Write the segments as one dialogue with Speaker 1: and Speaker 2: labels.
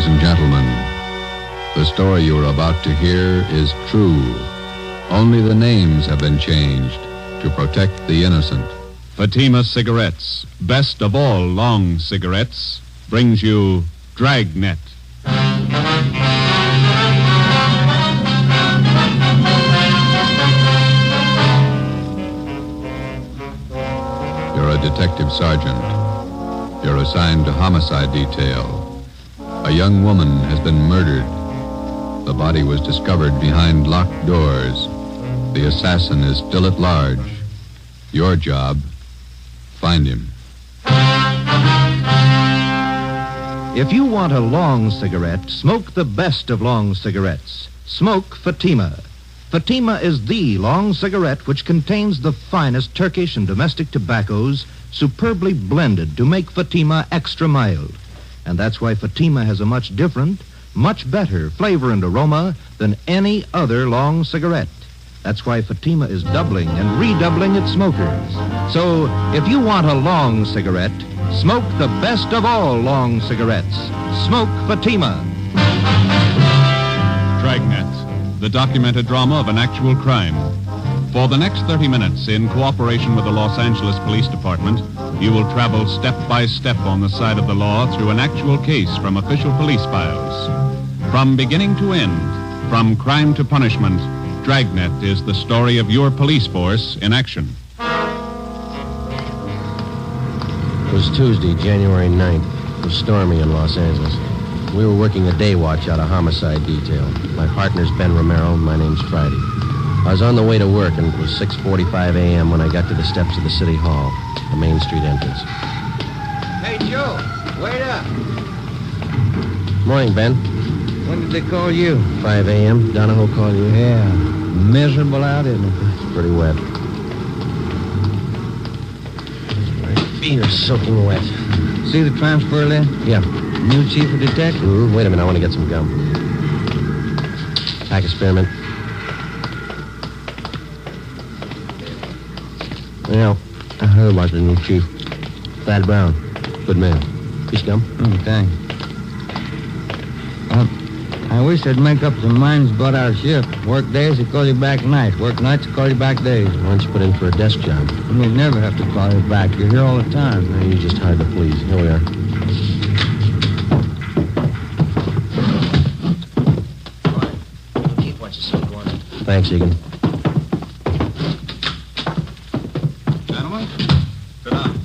Speaker 1: Ladies and gentlemen, the story you are about to hear is true. Only the names have been changed to protect the innocent.
Speaker 2: Fatima Cigarettes, best of all long cigarettes, brings you Dragnet.
Speaker 1: You're a detective sergeant. You're assigned to homicide detail. A young woman has been murdered. The body was discovered behind locked doors. The assassin is still at large. Your job, find him.
Speaker 3: If you want a long cigarette, smoke the best of long cigarettes. Smoke Fatima. Fatima is the long cigarette which contains the finest Turkish and domestic tobaccos superbly blended to make Fatima extra mild. And that's why Fatima has a much different, much better flavor and aroma than any other long cigarette. That's why Fatima is doubling and redoubling its smokers. So, if you want a long cigarette, smoke the best of all long cigarettes. Smoke Fatima.
Speaker 2: Dragnet, the documented drama of an actual crime. For the next 30 minutes, in cooperation with the Los Angeles Police Department, you will travel step by step on the side of the law through an actual case from official police files. From beginning to end, from crime to punishment, Dragnet is the story of your police force in action.
Speaker 4: It was Tuesday, January 9th. It was stormy in Los Angeles. We were working a day watch out of homicide detail. My partner's Ben Romero, and my name's Friday. I was on the way to work, and it was 6:45 a.m. when I got to the steps of the City Hall, the Main Street entrance.
Speaker 5: Hey, Joe, wait up.
Speaker 4: Morning, Ben.
Speaker 5: When did they call you?
Speaker 4: 5 a.m. Donahoe called you?
Speaker 5: Yeah, miserable out, isn't it?
Speaker 4: It's pretty wet. My feet are soaking wet.
Speaker 5: See the transfer list?
Speaker 4: Yeah.
Speaker 5: New chief of detectives?
Speaker 4: Wait a minute, I want to get some gum. Pack of spearmint. Well, I heard about the new chief. Thad Brown. Good man. Piece of gum?
Speaker 5: Thanks. I wish they'd make up some minds about our shift. Work days, they call you back nights. Work nights, they call you back days.
Speaker 4: Why don't you put in for a desk job?
Speaker 5: We never have to call you back. You're here all the time.
Speaker 4: No, you're just hard to please. Here we are.
Speaker 5: Keep what you say going.
Speaker 4: Thanks, Egan.
Speaker 2: Gentlemen, sit down.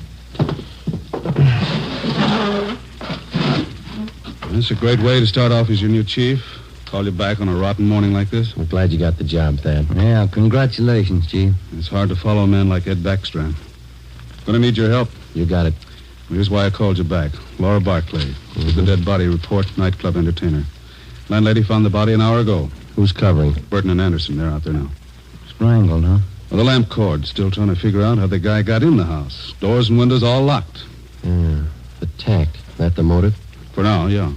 Speaker 6: That's a great way to start off as your new chief. Call you back on a rotten morning like this.
Speaker 4: I'm glad you got the job, Thad.
Speaker 5: Yeah, congratulations, Chief.
Speaker 6: It's hard to follow a man like Ed Backstrand. Gonna need your help.
Speaker 4: You got it.
Speaker 6: Here's why I called you back. Laura Barclay. The dead body report, nightclub entertainer. Landlady found the body an hour ago.
Speaker 4: Who's covering?
Speaker 6: Burton and Anderson, they're out there now.
Speaker 5: Strangled, huh?
Speaker 6: Well, the lamp cord. Still trying to figure out how the guy got in the house. Doors and windows all locked.
Speaker 4: Yeah. Attack. That the motive?
Speaker 6: For now, yeah.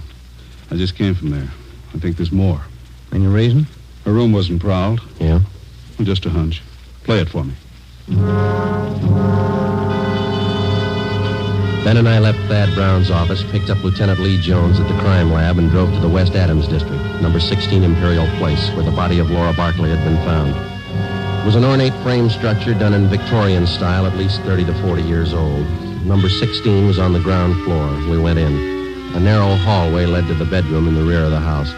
Speaker 6: I just came from there. I think there's more.
Speaker 5: Any reason?
Speaker 6: Her room wasn't prowled.
Speaker 4: Yeah.
Speaker 6: Well, just a hunch. Play it for me.
Speaker 4: Ben and I left Thad Brown's office, picked up Lieutenant Lee Jones at the crime lab, and drove to the West Adams district, number 16 Imperial Place, where the body of Laura Barclay had been found. It was an ornate frame structure done in Victorian style, at least 30 to 40 years old. Number 16 was on the ground floor. We went in. A narrow hallway led to the bedroom in the rear of the house.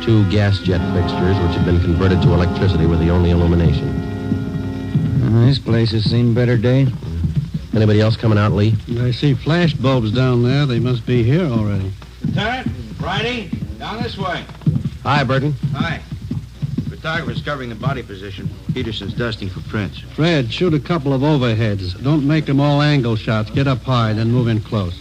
Speaker 4: 2 gas jet fixtures, which had been converted to electricity, were the only illumination.
Speaker 5: This place has seen better days.
Speaker 4: Anybody else coming out, Lee?
Speaker 7: I see flash bulbs down there. They must be here already.
Speaker 8: Lieutenant, Friday, down this way.
Speaker 4: Hi, Burton.
Speaker 8: Hi. Photographer's covering the body position. Peterson's dusting for prints.
Speaker 7: Fred, shoot a couple of overheads. Don't make them all angle shots. Get up high, then move in close.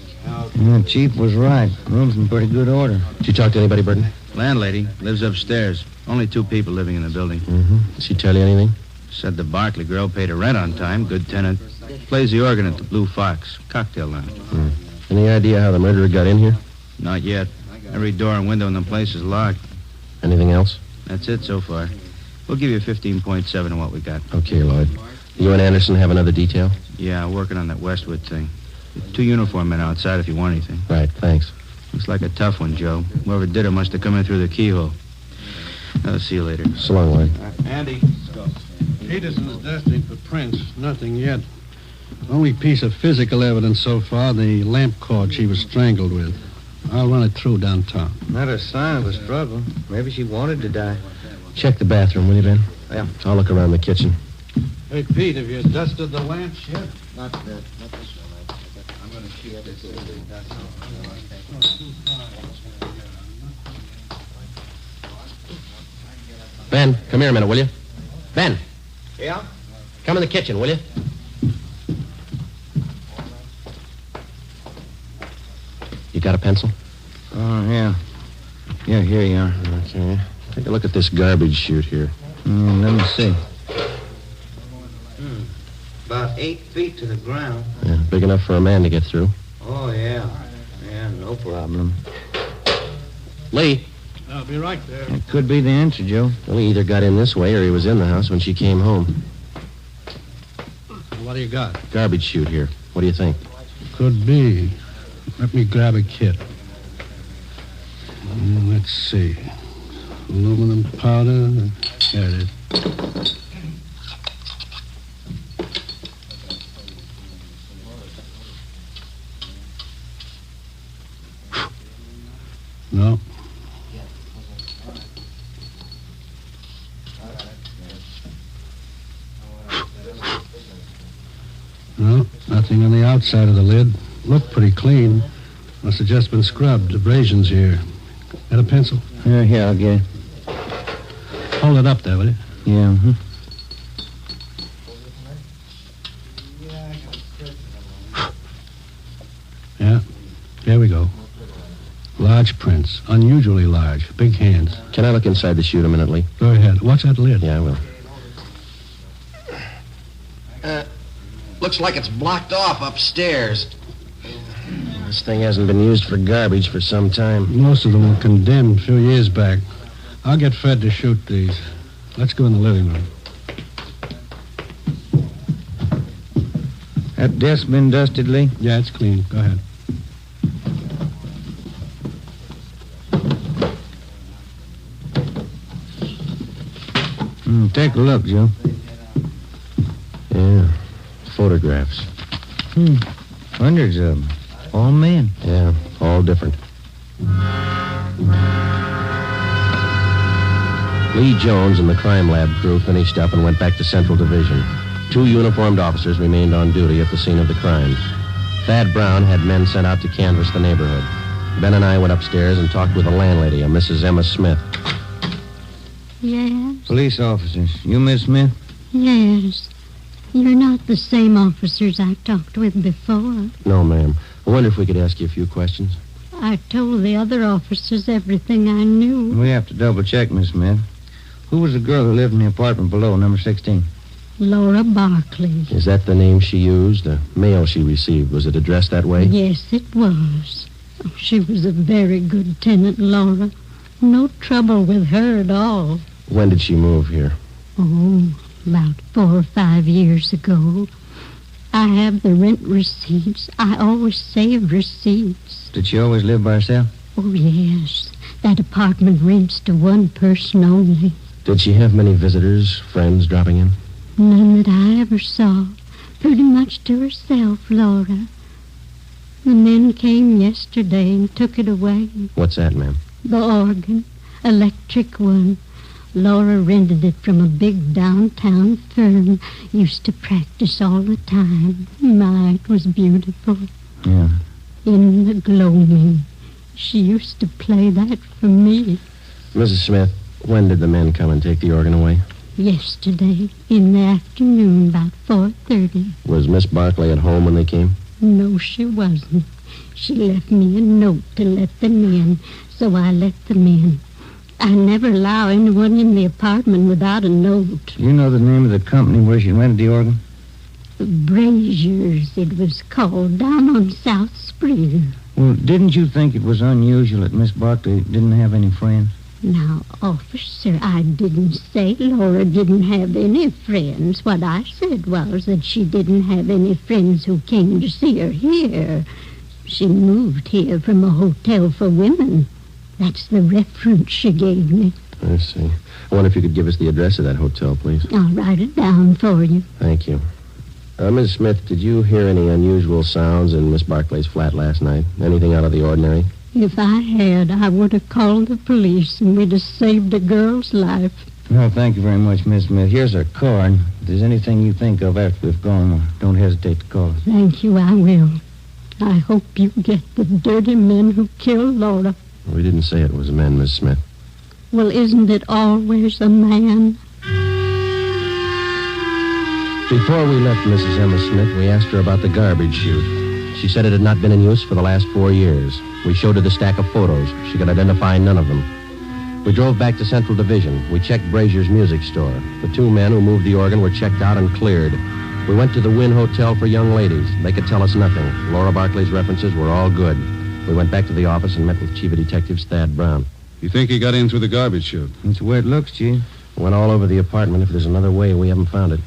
Speaker 5: The Chief was right. Room's in pretty good order.
Speaker 4: Did you talk to anybody, Burton?
Speaker 8: Landlady lives upstairs. Only 2 people living in the building.
Speaker 4: Mm-hmm. Did she tell you anything?
Speaker 8: Said the Barclay girl paid her rent on time. Good tenant. Plays the organ at the Blue Fox. Cocktail lounge.
Speaker 4: Any idea how the murderer got in here?
Speaker 8: Not yet. Every door and window in the place is locked.
Speaker 4: Anything else?
Speaker 8: That's it so far. We'll give you 15.7 on what we got.
Speaker 4: Okay, Lloyd. You and Anderson have another detail?
Speaker 8: Yeah, working on that Westwood thing. 2 uniform men outside if you want anything.
Speaker 4: Right, thanks.
Speaker 8: Looks like a tough one, Joe. Whoever did it must have come in through the keyhole. I'll see you later.
Speaker 4: So long, Larry.
Speaker 7: Andy. Peterson's dusting for prints. Nothing yet. Only piece of physical evidence so far, the lamp cord she was strangled with. I'll run it through downtown.
Speaker 5: Not a sign of a struggle. Maybe she wanted to die.
Speaker 4: Check the bathroom, will you, Ben?
Speaker 5: Yeah.
Speaker 4: I'll look around the kitchen.
Speaker 7: Hey, Pete, have you dusted the lamps yet?
Speaker 5: Not this one. I'm going to shoot this.
Speaker 4: Ben, come here a minute, will you? Ben,
Speaker 5: Yeah?
Speaker 4: come in the kitchen, will you? You got a pencil?
Speaker 5: Oh, yeah. Yeah, here you are.
Speaker 4: Okay. Take a look at this garbage chute here.
Speaker 5: Let me see. About 8 feet to the ground.
Speaker 4: Yeah, big enough for a man to get through.
Speaker 5: Oh, yeah. Yeah, no problem.
Speaker 4: Lee.
Speaker 7: I'll be right there.
Speaker 5: It could be the answer, Joe.
Speaker 4: Well, he either got in this way or he was in the house when she came home.
Speaker 7: What do you got?
Speaker 4: Garbage chute here. What do you think?
Speaker 7: Could be. Let me grab a kit. Let's see. Aluminum powder. There it is. No. No, nothing on the outside of the lid. Looked pretty clean. Must have just been scrubbed. Abrasions here. Got a pencil?
Speaker 5: Here, I'll get it.
Speaker 7: Hold it up there, will you?
Speaker 5: Yeah,
Speaker 7: Yeah. There we go. Large prints. Unusually large. Big hands.
Speaker 4: Can I look inside the chute a minute, Lee?
Speaker 7: Go ahead. Watch that lid.
Speaker 4: Yeah, I will.
Speaker 3: Looks like it's blocked off upstairs.
Speaker 4: This thing hasn't been used for garbage for some time.
Speaker 7: Most of them were condemned a few years back. I'll get Fred to shoot these. Let's go in the living room.
Speaker 5: That desk been dusted, Lee?
Speaker 7: Yeah, it's clean. Go ahead.
Speaker 5: Take a look, Joe.
Speaker 4: Yeah, photographs.
Speaker 5: Hundreds of them. All men.
Speaker 4: Yeah, all different. Lee Jones and the crime lab crew finished up and went back to Central Division. 2 uniformed officers remained on duty at the scene of the crime. Thad Brown had men sent out to canvass the neighborhood. Ben and I went upstairs and talked with the landlady, a Mrs. Emma Smith.
Speaker 9: Yes?
Speaker 5: Police officers. You Miss Smith?
Speaker 9: Yes. You're not the same officers I talked with before.
Speaker 4: No, ma'am. I wonder if we could ask you a few questions.
Speaker 9: I told the other officers everything I knew.
Speaker 5: We have to double check, Miss Smith. Who was the girl who lived in the apartment below, number 16?
Speaker 9: Laura Barkley.
Speaker 4: Is that the name she used? The mail she received, was it addressed that way?
Speaker 9: Yes, it was. Oh, she was a very good tenant, Laura. No trouble with her at all.
Speaker 4: When did she move here?
Speaker 9: Oh, about 4 or 5 years ago. I have the rent receipts. I always save receipts.
Speaker 5: Did she always live by herself?
Speaker 9: Oh, yes. That apartment rents to one person only.
Speaker 4: Did she have many visitors, friends dropping in?
Speaker 9: None that I ever saw. Pretty much to herself, Laura. The men came yesterday and took it away.
Speaker 4: What's that, ma'am?
Speaker 9: The organ. Electric one. Laura rented it from a big downtown firm. Used to practice all the time. My, it was beautiful.
Speaker 5: Yeah.
Speaker 9: In the gloaming. She used to play that for me.
Speaker 4: Mrs. Smith, when did the men come and take the organ away?
Speaker 9: Yesterday, in the afternoon, about 4:30.
Speaker 4: Was Miss Barkley at home when they came?
Speaker 9: No, she wasn't. She left me a note to let them in, so I let them in. I never allow anyone in the apartment without a note.
Speaker 5: You know the name of the company where she rented the organ?
Speaker 9: Brazier's, it was called, down on South Spring.
Speaker 5: Well, didn't you think it was unusual that Miss Barkley didn't have any friends?
Speaker 9: Now, officer, I didn't say Laura didn't have any friends. What I said was that she didn't have any friends who came to see her here. She moved here from a hotel for women. That's the reference she gave me.
Speaker 4: I see. I wonder if you could give us the address of that hotel, please.
Speaker 9: I'll write it down for you.
Speaker 4: Thank you. Ms. Smith, did you hear any unusual sounds in Miss Barclay's flat last night? Anything out of the ordinary?
Speaker 9: If I had, I would have called the police and we'd have saved a girl's life.
Speaker 5: Well, thank you very much, Miss Smith. Here's her card. If there's anything you think of after we've gone, don't hesitate to call us.
Speaker 9: Thank you, I will. I hope you get the dirty men who killed Laura.
Speaker 4: We didn't say it was men, Miss Smith.
Speaker 9: Well, isn't it always a man?
Speaker 4: Before we left Mrs. Emma Smith, we asked her about the garbage chute. She said it had not been in use for the last 4 years. We showed her the stack of photos. She could identify none of them. We drove back to Central Division. We checked Brazier's music store. The 2 men who moved the organ were checked out and cleared. We went to the Wynn Hotel for young ladies. They could tell us nothing. Laura Barclay's references were all good. We went back to the office and met with Chief of Detectives Thad Brown.
Speaker 6: You think he got in through the garbage chute?
Speaker 5: That's the way it looks, Chief.
Speaker 4: Went all over the apartment. If there's another way, we haven't found it.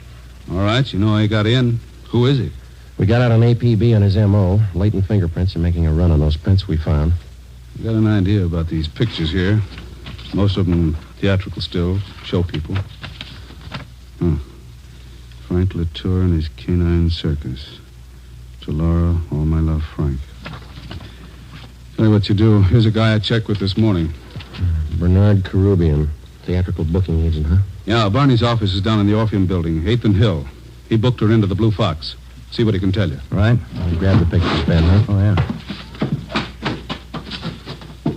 Speaker 6: All right, you know how he got in. Who is he?
Speaker 4: We got out an APB on his M.O. Latent fingerprints are making a run on those prints we found.
Speaker 6: I got an idea about these pictures here. Most of them theatrical stills, show people. Frank Latour and his canine circus. To Laura, all my love, Frank. Tell you what you do. Here's a guy I checked with this morning.
Speaker 4: Bernard Carubian, theatrical booking agent, huh?
Speaker 6: Yeah, Barney's office is down in the Orpheum building, 8th and Hill. He booked her into the Blue Fox. See what he can tell you.
Speaker 5: Right.
Speaker 4: Grab the pictures, Ben, huh?
Speaker 5: Oh, yeah.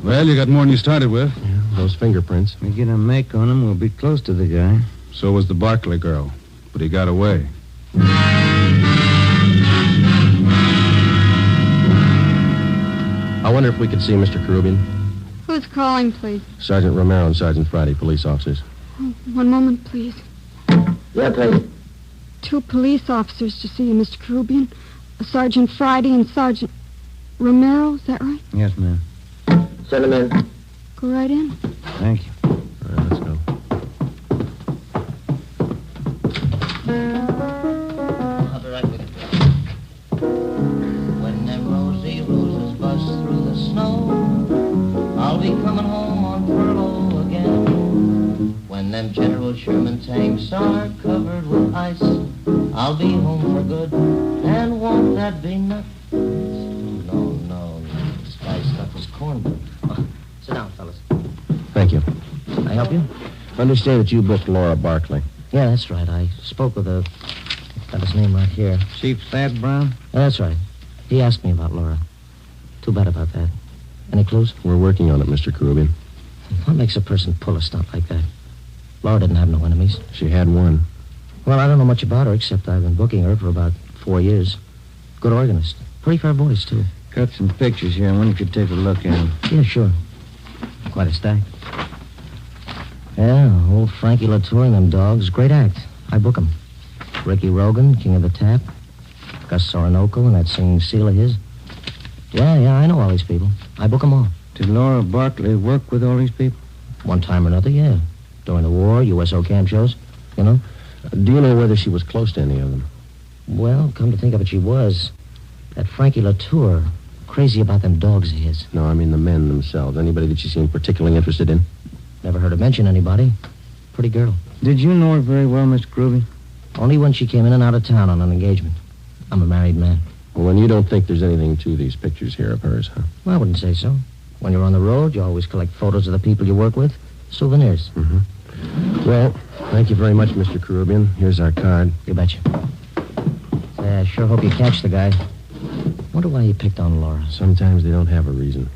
Speaker 6: Well, you got more than you started with.
Speaker 4: Yeah, those fingerprints.
Speaker 5: We get a make on him, we'll be close to the guy.
Speaker 6: So was the Barclay girl. But he got away.
Speaker 4: I wonder if we could see Mr. Carubian.
Speaker 10: Who's calling, please?
Speaker 4: Sergeant Romero and Sergeant Friday, police officers.
Speaker 10: Oh, one moment, please.
Speaker 4: Yeah, please.
Speaker 10: 2 police officers to see you, Mr. Carubian. Sergeant Friday and Sergeant Romero, is that right?
Speaker 5: Yes, ma'am.
Speaker 4: Send him in.
Speaker 10: Go right in.
Speaker 5: Thank you.
Speaker 4: All right, let's go.
Speaker 11: I'll be right with you. When them rosy roses bust through the snow, I'll be coming home on furlough again. When them General Sherman tanks are covered with ice, I'll be home for good, and won't that be nuts? No, this guy's stuff is cornbread. Sit down, fellas.
Speaker 4: Thank you.
Speaker 11: Can I help you?
Speaker 4: Understand that you booked Laura Barclay.
Speaker 11: Yeah, that's right. I spoke with a... Got his name right here.
Speaker 5: Chief Thad Brown?
Speaker 11: Yeah, that's right. He asked me about Laura. Too bad about that. Any clues?
Speaker 4: We're working on it, Mr. Carubian.
Speaker 11: What makes a person pull a stunt like that? Laura didn't have no enemies.
Speaker 4: She had one.
Speaker 11: Well, I don't know much about her, except I've been booking her for about 4 years. Good organist. Pretty fair voice, too.
Speaker 5: Got some pictures here. I wonder if you could take a look at them.
Speaker 11: Yeah, sure. Quite a stack. Yeah, old Frankie Latour and them dogs. Great act. I book 'em. Ricky Rogan, King of the Tap. Gus Sorinoco and that singing seal of his. Yeah, I know all these people. I book 'em all.
Speaker 5: Did Laura Barclay work with all these people?
Speaker 11: One time or another, yeah. During the war, USO camp shows, you know.
Speaker 4: Do you know whether she was close to any of them?
Speaker 11: Well, come to think of it, she was. That Frankie Latour, crazy about them dogs of his.
Speaker 4: No, I mean the men themselves. Anybody that she seemed particularly interested in?
Speaker 11: Never heard her mention anybody. Pretty girl.
Speaker 5: Did you know her very well, Mr. Carubian?
Speaker 11: Only when she came in and out of town on an engagement. I'm a married man.
Speaker 4: Well, then you don't think there's anything to these pictures here of hers, huh?
Speaker 11: Well, I wouldn't say so. When you're on the road, you always collect photos of the people you work with. Souvenirs.
Speaker 4: Mm-hmm. Well, thank you very much, Mr. Carubian. Here's our card.
Speaker 11: You betcha. I sure hope you catch the guy. Wonder why he picked on Laura.
Speaker 4: Sometimes they don't have a reason.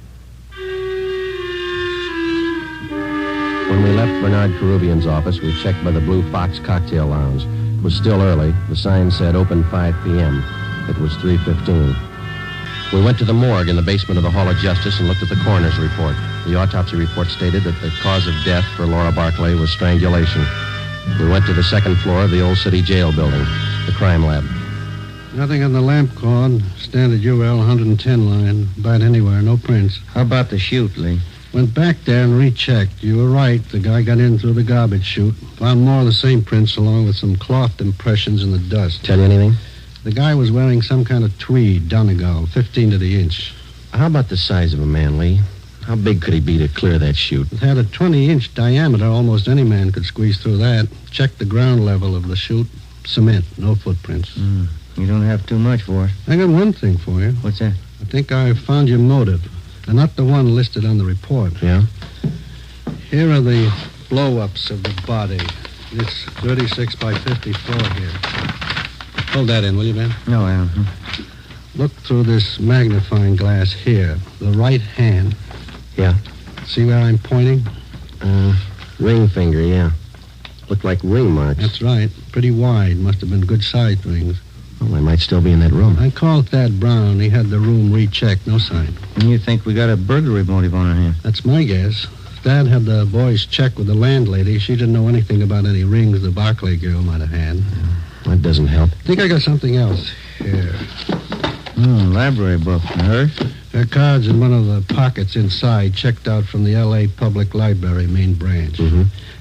Speaker 4: When we left Bernard Carubian's office, we checked by the Blue Fox Cocktail Lounge. It was still early. The sign said open 5 p.m. It was 3:15. We went to the morgue in the basement of the Hall of Justice and looked at the coroner's report. The autopsy report stated that the cause of death for Laura Barclay was strangulation. We went to the second floor of the old city jail building, the crime lab.
Speaker 7: Nothing on the lamp cord. Standard UL 110 line. About anywhere. No prints.
Speaker 5: How about the chute, Lee?
Speaker 7: Went back there and rechecked. You were right. The guy got in through the garbage chute. Found more of the same prints along with some cloth impressions in the dust.
Speaker 4: Tell you anything?
Speaker 7: The guy was wearing some kind of tweed, Donegal, 15 to the inch.
Speaker 4: How about the size of a man, Lee? How big could he be to clear that chute?
Speaker 7: It had a 20-inch diameter. Almost any man could squeeze through that. Check the ground level of the chute. Cement, no footprints.
Speaker 5: You don't have too much for it.
Speaker 7: I got one thing for you.
Speaker 5: What's that?
Speaker 7: I think I found your motive, and not the one listed on the report.
Speaker 4: Yeah?
Speaker 7: Here are the blow-ups of the body. It's 36 by 54 here. Hold that in, will you, Ben?
Speaker 5: No, Al.
Speaker 7: Look through this magnifying glass here. The right hand.
Speaker 4: Yeah.
Speaker 7: See where I'm pointing?
Speaker 4: Ring finger, yeah. Looked like ring marks.
Speaker 7: That's right. Pretty wide. Must have been good-sized rings.
Speaker 4: Well, they might still be in that room.
Speaker 7: I called Thad Brown. He had the room rechecked. No sign.
Speaker 5: And you think we got a burglary motive on our hands?
Speaker 7: That's my guess. Thad had the boys check with the landlady. She didn't know anything about any rings the Barclay girl might have had.
Speaker 4: That doesn't help.
Speaker 7: I think I got something else here.
Speaker 5: Library book. Hers?
Speaker 7: There are cards in one of the pockets inside, checked out from the L.A. Public Library main branch.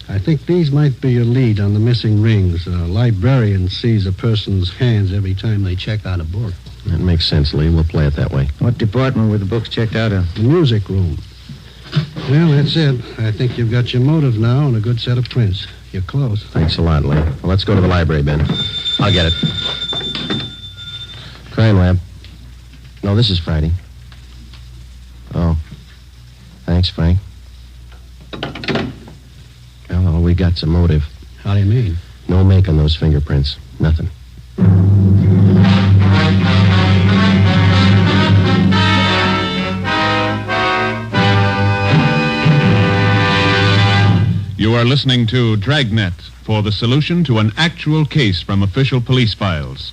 Speaker 7: I think these might be a lead on the missing rings. A librarian sees a person's hands every time they check out a book.
Speaker 4: That makes sense, Lee. We'll play it that way.
Speaker 5: What department were the books checked out of?
Speaker 7: The music room. Well, that's it. I think you've got your motive now and a good set of prints. You're close.
Speaker 4: Thanks a lot, Lee. Well, let's go to the library, Ben. I'll get it. Crime lab. No, this is Friday. Oh. Thanks, Frank. Well, we got some motive.
Speaker 7: How do you mean?
Speaker 4: No make on those fingerprints. Nothing.
Speaker 2: You are listening to Dragnet for the solution to an actual case from official police files.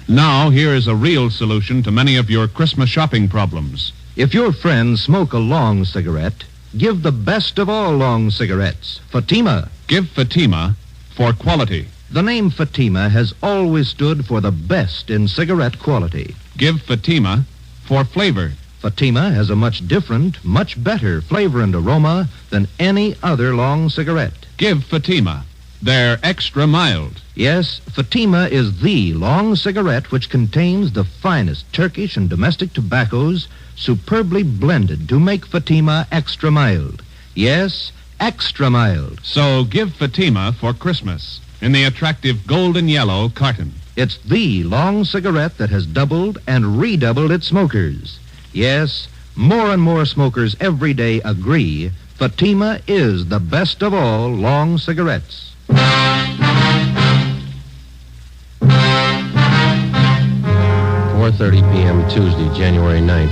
Speaker 2: Now, here is a real solution to many of your Christmas shopping problems.
Speaker 3: If your friends smoke a long cigarette, give the best of all long cigarettes, Fatima.
Speaker 2: Give Fatima for quality.
Speaker 3: The name Fatima has always stood for the best in cigarette quality.
Speaker 2: Give Fatima for flavor.
Speaker 3: Fatima has a much different, much better flavor and aroma than any other long cigarette.
Speaker 2: Give Fatima. They're extra mild.
Speaker 3: Yes, Fatima is the long cigarette which contains the finest Turkish and domestic tobaccos superbly blended to make Fatima extra mild. Yes, extra mild.
Speaker 2: So give Fatima for Christmas in the attractive golden yellow carton.
Speaker 3: It's the long cigarette that has doubled and redoubled its smokers. Yes, more and more smokers every day agree Fatima is the best of all long cigarettes.
Speaker 4: 4:30 p.m. Tuesday, January 9th.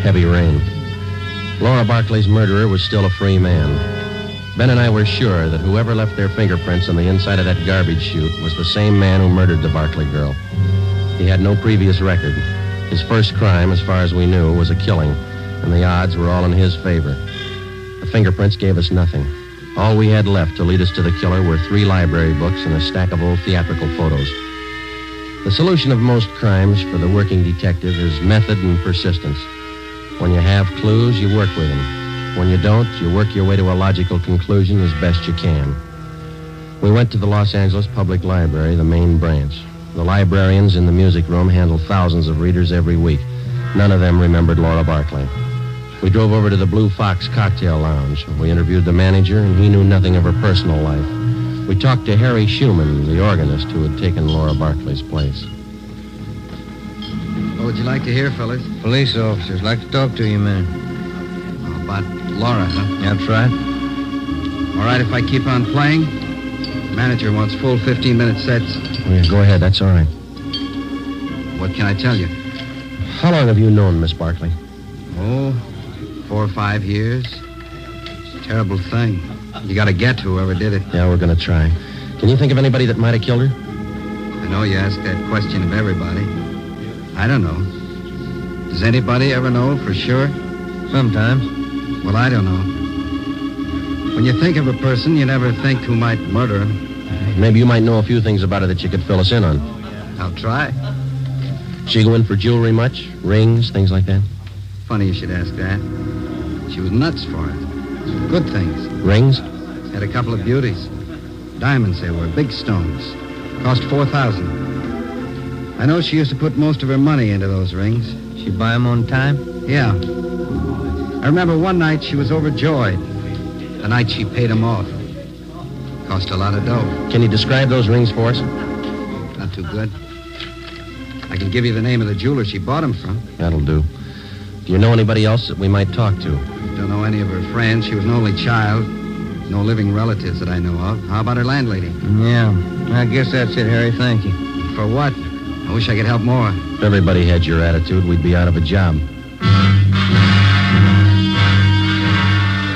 Speaker 4: Heavy rain. Laura Barclay's murderer was still a free man. Ben and I were sure that whoever left their fingerprints on the inside of that garbage chute was the same man who murdered the Barclay girl. He had no previous record. His first crime, as far as we knew, was a killing, and the odds were all in his favor. The fingerprints gave us nothing. All we had left to lead us to the killer were 3 library books and a stack of old theatrical photos. The solution of most crimes for the working detective is method and persistence. When you have clues, you work with them. When you don't, you work your way to a logical conclusion as best you can. We went to the Los Angeles Public Library, the main branch. The librarians in the music room handle thousands of readers every week. None of them remembered Laura Barclay. We drove over to the Blue Fox Cocktail Lounge. We interviewed the manager, and he knew nothing of her personal life. We talked to Harry Schumann, the organist who had taken Laura Barclay's place.
Speaker 8: What would you like to hear, fellas?
Speaker 5: Police officers. Like to talk to you, man.
Speaker 8: How about Laura, huh?
Speaker 5: That's right.
Speaker 8: All right, if I keep on playing? The manager wants full 15-minute sets.
Speaker 4: Yeah, go ahead, that's all right.
Speaker 8: What can I tell you?
Speaker 4: How long have you known Miss Barclay?
Speaker 8: Oh, 4 or 5 years. It's a terrible thing. You got to get to whoever did it.
Speaker 4: Yeah, we're going to try. Can you think of anybody that might have killed her?
Speaker 8: I know you ask that question of everybody. I don't know. Does anybody ever know for sure?
Speaker 5: Sometimes.
Speaker 8: Well, I don't know. When you think of a person, you never think who might murder her.
Speaker 4: Maybe you might know a few things about her that you could fill us in on.
Speaker 8: I'll try.
Speaker 4: She go in for jewelry much? Rings, things like that?
Speaker 8: Funny you should ask that. She was nuts for it. Good things.
Speaker 4: Rings?
Speaker 8: Had a couple of beauties. Diamonds they were, big stones. Cost $4,000. I know she used to put most of her money into those rings.
Speaker 5: She buy 'em on time?
Speaker 8: Yeah. I remember one night she was overjoyed. The night she paid them off. Cost a lot of dough.
Speaker 4: Can you describe those rings for us?
Speaker 8: Not too good. I can give you the name of the jeweler she bought them from.
Speaker 4: That'll do. Do you know anybody else that we might talk to?
Speaker 8: Don't know any of her friends. She was an only child. No living relatives that I know of. How about her landlady?
Speaker 5: Yeah. I guess that's it, Harry. Thank you.
Speaker 8: For what? I wish I could help more.
Speaker 4: If everybody had your attitude, we'd be out of a job.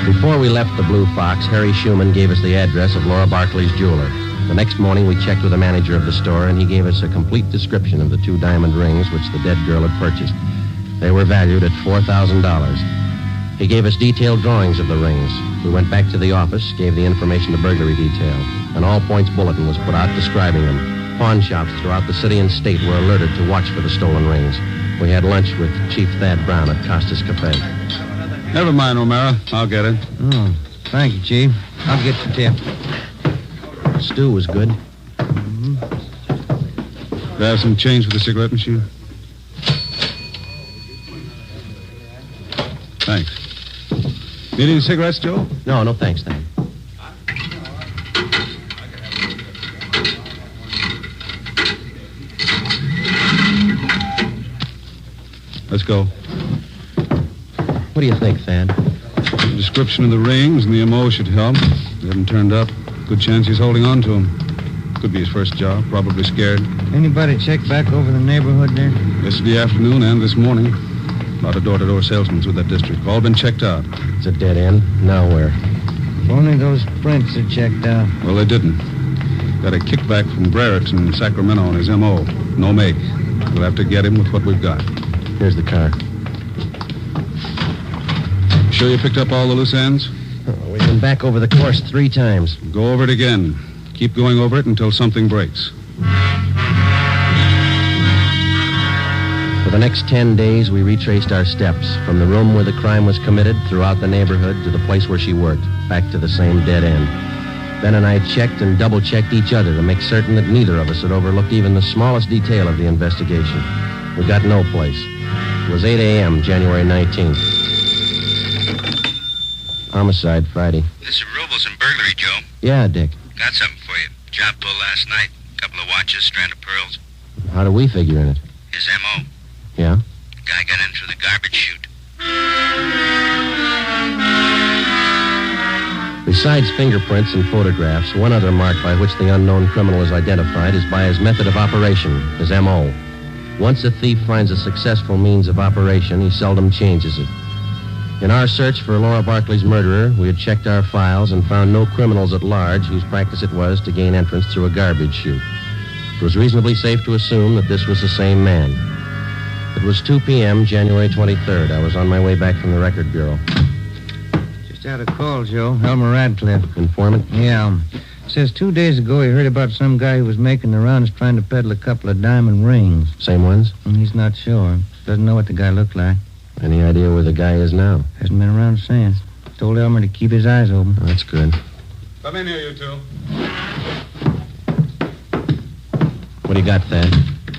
Speaker 4: Before we left the Blue Fox, Harry Schumann gave us the address of Laura Barkley's jeweler. The next morning, we checked with the manager of the store, and he gave us a complete description of the 2 diamond rings which the dead girl had purchased. They were valued at $4,000. He gave us detailed drawings of the rings. We went back to the office, gave the information to burglary detail. An all-points bulletin was put out describing them. Pawn shops throughout the city and state were alerted to watch for the stolen rings. We had lunch with Chief Thad Brown at Costa's Cafe.
Speaker 6: Never mind, O'Mara. I'll get it.
Speaker 5: Oh, thank you, Chief. I'll get the tip.
Speaker 4: Stew was good.
Speaker 6: Do I have some change for the cigarette machine? Thanks. Need any cigarettes, Joe?
Speaker 4: No, thanks, Thad.
Speaker 6: Let's go.
Speaker 4: What do you think, Thad?
Speaker 6: The description of the rings and the MO should help. They haven't turned up. Good chance he's holding on to them. Could be his first job. Probably scared.
Speaker 5: Anybody check back over the neighborhood there?
Speaker 6: Yesterday afternoon and this morning. A lot of door-to-door salesmen through that district. All been checked out.
Speaker 4: It's a dead end. Now where?
Speaker 5: If only those prints had checked out.
Speaker 6: Well, they didn't. Got a kickback from Brerett's in Sacramento on his MO. No make. We'll have to get him with what we've got.
Speaker 4: Here's the car.
Speaker 6: Sure you picked up all the loose ends?
Speaker 4: We've been back over the course 3 times.
Speaker 6: Go over it again. Keep going over it until something breaks.
Speaker 4: For the next 10 days, we retraced our steps from the room where the crime was committed throughout the neighborhood to the place where she worked, back to the same dead end. Ben and I checked and double-checked each other to make certain that neither of us had overlooked even the smallest detail of the investigation. We got no place. It was 8 a.m., January 19th. Homicide, Friday.
Speaker 12: This is Robles and burglary, Joe.
Speaker 4: Yeah, Dick.
Speaker 12: Got something for you. Job pull last night. Couple of watches, strand of pearls.
Speaker 4: How do we figure in it?
Speaker 12: His M.O.
Speaker 4: Yeah?
Speaker 12: The guy got in through the garbage chute.
Speaker 4: Besides fingerprints and photographs, one other mark by which the unknown criminal is identified is by his method of operation, his M.O. Once a thief finds a successful means of operation, he seldom changes it. In our search for Laura Barkley's murderer, we had checked our files and found no criminals at large whose practice it was to gain entrance through a garbage chute. It was reasonably safe to assume that this was the same man. It was 2 p.m., January 23rd. I was on my way back from the Record Bureau.
Speaker 5: Just had a call, Joe. Elmer Radcliffe.
Speaker 4: Informant?
Speaker 5: Yeah. Says 2 days ago he heard about some guy who was making the rounds trying to peddle a couple of diamond rings.
Speaker 4: Same ones?
Speaker 5: And he's not sure. Doesn't know what the guy looked like.
Speaker 4: Any idea where the guy is now?
Speaker 5: Hasn't been around since. Told Elmer to keep his eyes open.
Speaker 4: Oh, that's good.
Speaker 6: Come in here, you two.
Speaker 4: What do you got, Thad?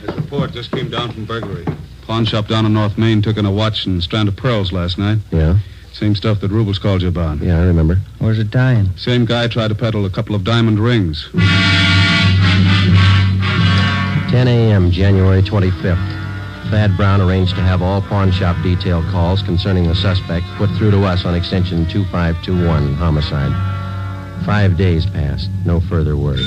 Speaker 6: This report just came down from burglary. Pawn shop down on North Main took in a watch and strand of pearls last night.
Speaker 4: Yeah?
Speaker 6: Same stuff that Rubles called you about.
Speaker 4: Yeah, I remember.
Speaker 5: Where's it tying?
Speaker 6: Same guy tried to peddle a couple of diamond rings.
Speaker 4: 10 a.m., January 25th. Thad Brown arranged to have all pawn shop detail calls concerning the suspect put through to us on extension 2521, homicide. 5 days passed. No further word.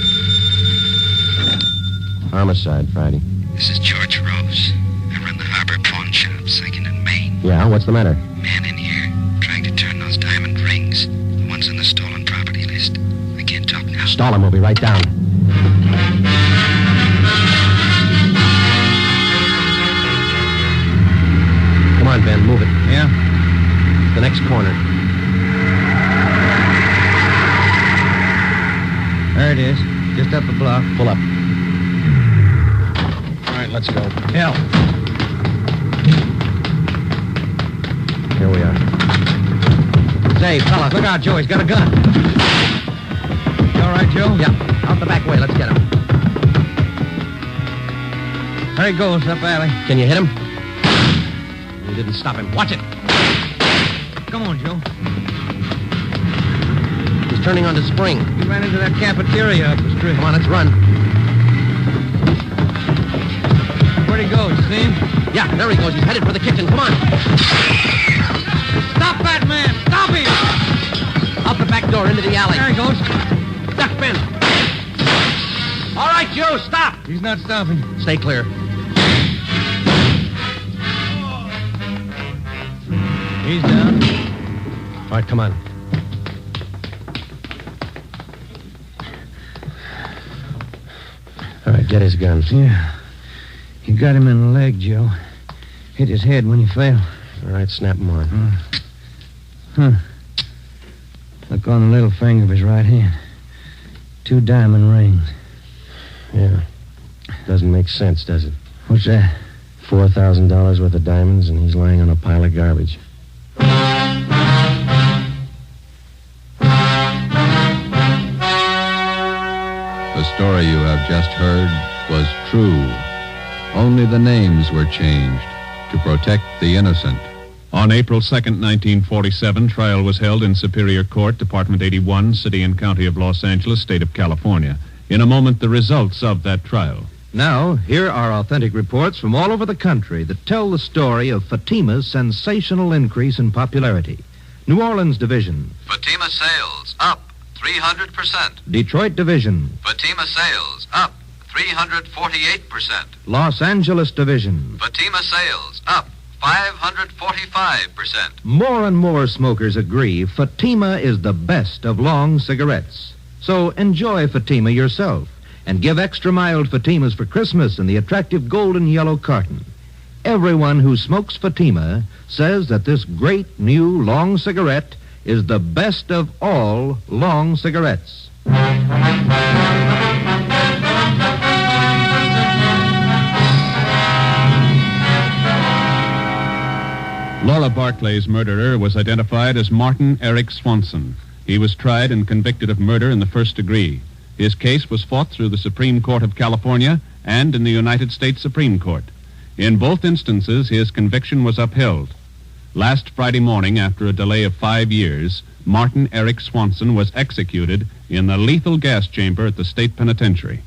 Speaker 4: Homicide, Friday.
Speaker 12: This is George Rose. I run the Harbor Pawn Shop, 2nd and Main.
Speaker 4: Yeah, what's the matter?
Speaker 12: Man in here, trying to turn those diamond rings. The ones on the stolen property list. I can't talk now.
Speaker 4: Stall him, we'll be right down. Come on, Ben, move it.
Speaker 5: Yeah?
Speaker 4: The next corner.
Speaker 5: There it is. Just up a block.
Speaker 4: Pull up. All right, let's go.
Speaker 5: Yeah.
Speaker 4: Here we are.
Speaker 5: Say, fella, look out, Joe. He's got a gun. You all right, Joe?
Speaker 4: Yeah, out the back way. Let's get him.
Speaker 5: There he goes, up alley.
Speaker 4: Can you hit him? You didn't stop him. Watch it.
Speaker 5: Come on, Joe.
Speaker 4: He's turning onto Spring.
Speaker 5: He ran into that cafeteria up the street.
Speaker 4: Come on, let's run.
Speaker 5: Where'd he go? You see him?
Speaker 4: Yeah, there he goes. He's headed for the kitchen. Come on.
Speaker 5: Stop that man! Stop him!
Speaker 4: Out the back door into the alley.
Speaker 5: There he goes.
Speaker 4: Duck, Ben. All right, Joe, stop.
Speaker 5: He's not stopping.
Speaker 4: Stay clear.
Speaker 5: He's down.
Speaker 4: All right, come on. All right, get his guns.
Speaker 5: Yeah. You got him in the leg, Joe. Hit his head when he fell.
Speaker 4: All right, snap him on.
Speaker 5: Look on the little finger of his right hand. 2 diamond rings.
Speaker 4: Yeah. Doesn't make sense, does it?
Speaker 5: What's that?
Speaker 4: $4,000 worth of diamonds, and he's lying on a pile of garbage.
Speaker 1: The story you have just heard was true. Only the names were changed to protect the innocent.
Speaker 2: On April 2nd, 1947, trial was held in Superior Court, Department 81, City and County of Los Angeles, State of California. In a moment, the results of that trial.
Speaker 3: Now, here are authentic reports from all over the country that tell the story of Fatima's sensational increase in popularity. New Orleans Division.
Speaker 1: Fatima sales up 300%.
Speaker 3: Detroit Division.
Speaker 1: Fatima sales up 348%.
Speaker 3: Los Angeles Division.
Speaker 1: Fatima sales up 545%.
Speaker 3: More and more smokers agree Fatima is the best of long cigarettes. So enjoy Fatima yourself and give extra mild Fatimas for Christmas in the attractive golden yellow carton. Everyone who smokes Fatima says that this great new long cigarette is the best of all long cigarettes.
Speaker 2: Laura Barclay's murderer was identified as Martin Eric Swanson. He was tried and convicted of murder in the first degree. His case was fought through the Supreme Court of California and in the United States Supreme Court. In both instances, his conviction was upheld. Last Friday morning, after a delay of 5 years, Martin Eric Swanson was executed in the lethal gas chamber at the state penitentiary.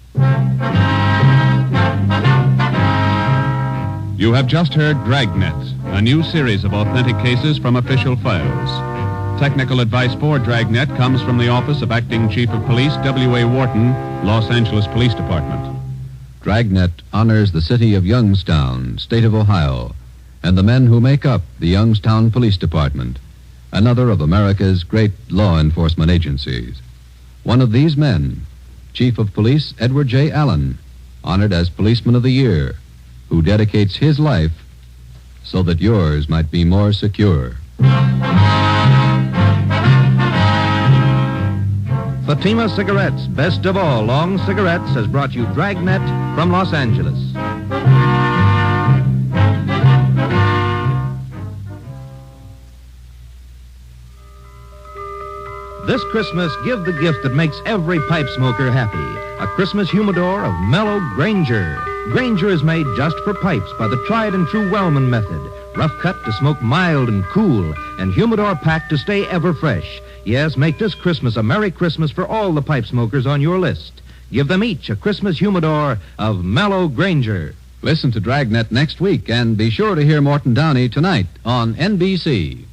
Speaker 2: You have just heard Dragnet, a new series of authentic cases from official files. Technical advice for Dragnet comes from the Office of Acting Chief of Police W.A. Wharton, Los Angeles Police Department.
Speaker 1: Dragnet honors the city of Youngstown, state of Ohio, and the men who make up the Youngstown Police Department, another of America's great law enforcement agencies. One of these men, Chief of Police Edward J. Allen, honored as Policeman of the Year, who dedicates his life so that yours might be more secure.
Speaker 3: Fatima Cigarettes, best of all long cigarettes, has brought you Dragnet from Los Angeles. This Christmas, give the gift that makes every pipe smoker happy. A Christmas humidor of mellow Granger. Granger is made just for pipes by the tried and true Wellman method. Rough cut to smoke mild and cool, and humidor packed to stay ever fresh. Yes, make this Christmas a Merry Christmas for all the pipe smokers on your list. Give them each a Christmas humidor of mellow Granger.
Speaker 1: Listen to Dragnet next week, and be sure to hear Morton Downey tonight on NBC.